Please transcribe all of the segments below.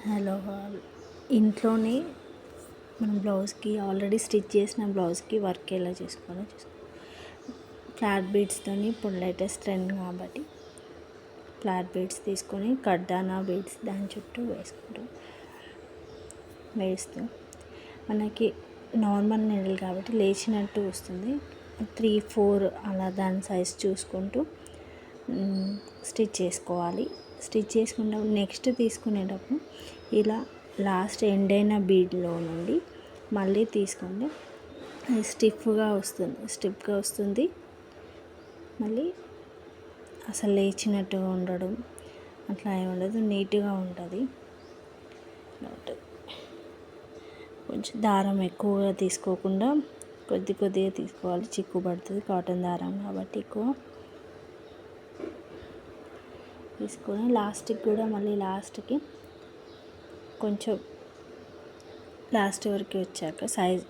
Hello all. ఇంట్లోనే మనం బ్లౌజ్కి ఆల్రెడీ స్టిచ్ చేసిన బ్లౌజ్కి వర్క్ ఎలా చేసుకోవాలో ఫ్లాట్ బీడ్స్తోని ఇప్పుడు లేటెస్ట్ ట్రెండ్ కాబట్టి ఫ్లాట్ బీడ్స్ తీసుకొని కడ్డానా బీడ్స్ దాని చుట్టూ వేస్తూ మనకి నార్మల్ నీడిల్ కాబట్టి లేచినట్టు వస్తుంది. 3-4 అలా దాని సైజ్ చూసుకుంటూ స్టిచ్ చేసుకోవాలి. స్టిచ్ చేసుకున్నప్పుడు నెక్స్ట్ తీసుకునేటప్పుడు ఇలా లాస్ట్ ఎండ్ అయిన బీడ్లో నుండి మళ్ళీ తీసుకుంటే అది స్టిఫ్గా వస్తుంది. మళ్ళీ అసలు లేచినట్టుగా ఉండడం అట్లా ఏమి ఉండదు, నీట్గా ఉంటుంది. కొంచెం దారం ఎక్కువగా తీసుకోకుండా కొద్దిగా తీసుకోవాలి. చిక్కు పడుతుంది, కాటన్ దారం కాబట్టి ఎక్కువ తీసుకొని లాస్ట్కి కూడా మళ్ళీ లాస్ట్కి కొంచెం లాస్ట్ వరకు వచ్చాక సైజ్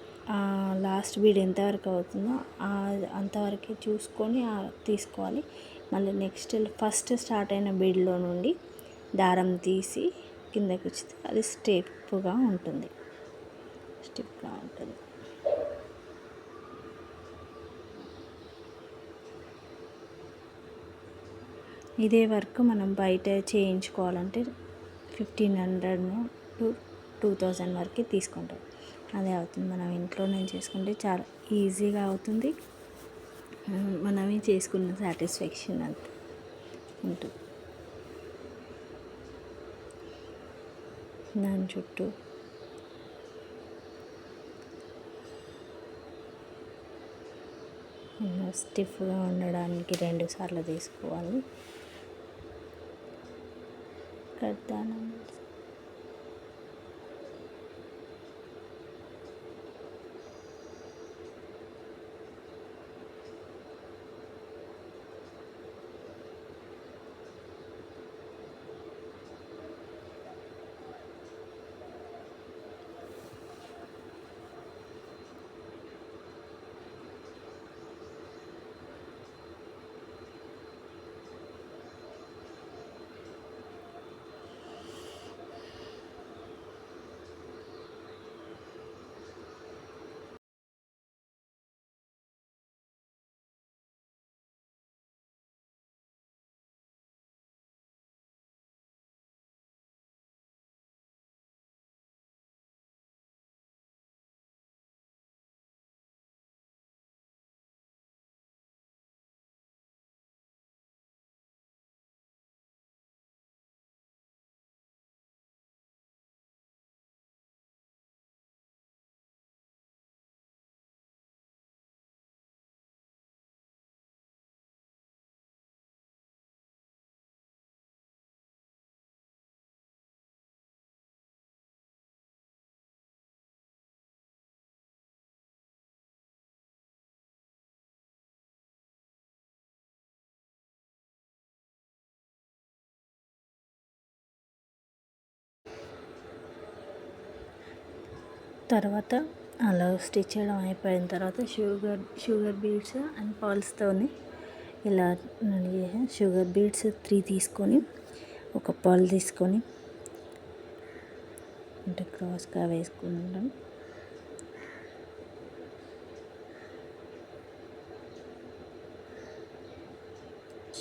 లాస్ట్ బీడ్ ఎంతవరకు అవుతుందో అంతవరకు చూసుకొని తీసుకోవాలి. మళ్ళీ నెక్స్ట్ ఫస్ట్ స్టార్ట్ అయిన బీడ్లో నుండి దారం తీసి కిందకి వచ్చితే అది స్టిఫ్గా ఉంటుంది. ఇదే వర్క్ మనం బయట చేయించుకోవాలంటే 1500 to 2000 వరకు తీసుకుంటాం. అదే అవుతుంది. మనం ఇంట్లోనే చేసుకుంటే చాలా ఈజీగా అవుతుంది. మనమే చేసుకున్న సాటిస్ఫాక్షన్ అంత ఉంటుంది. దాని చుట్టూ స్టిఫ్గా ఉండడానికి 2 సార్లు తీసుకోవాలి. కడ్డానా తర్వాత అలా స్టిచ్ చేయడం అయిపోయిన తర్వాత షుగర్ బీడ్స్ అండ్ పర్ల్స్తోని ఇలా షుగర్ బీడ్స్ 3 తీసుకొని ఒక పర్ల్ తీసుకొని అంటే క్రాస్గా వేసుకుంటాం.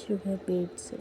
షుగర్ బీడ్స్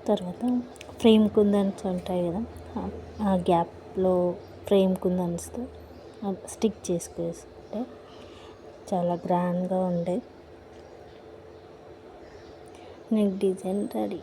తర్వాత ఫ్రేమ్ కుందన్స్ ఉంటాయి కదా, ఆ గ్యాప్లో ఫ్రేమ్ కుందన్స్తో స్టిక్ చేసుకుంటే చాలా గ్రాండ్గా ఉండే నెక్ డిజైన్ రెడీ.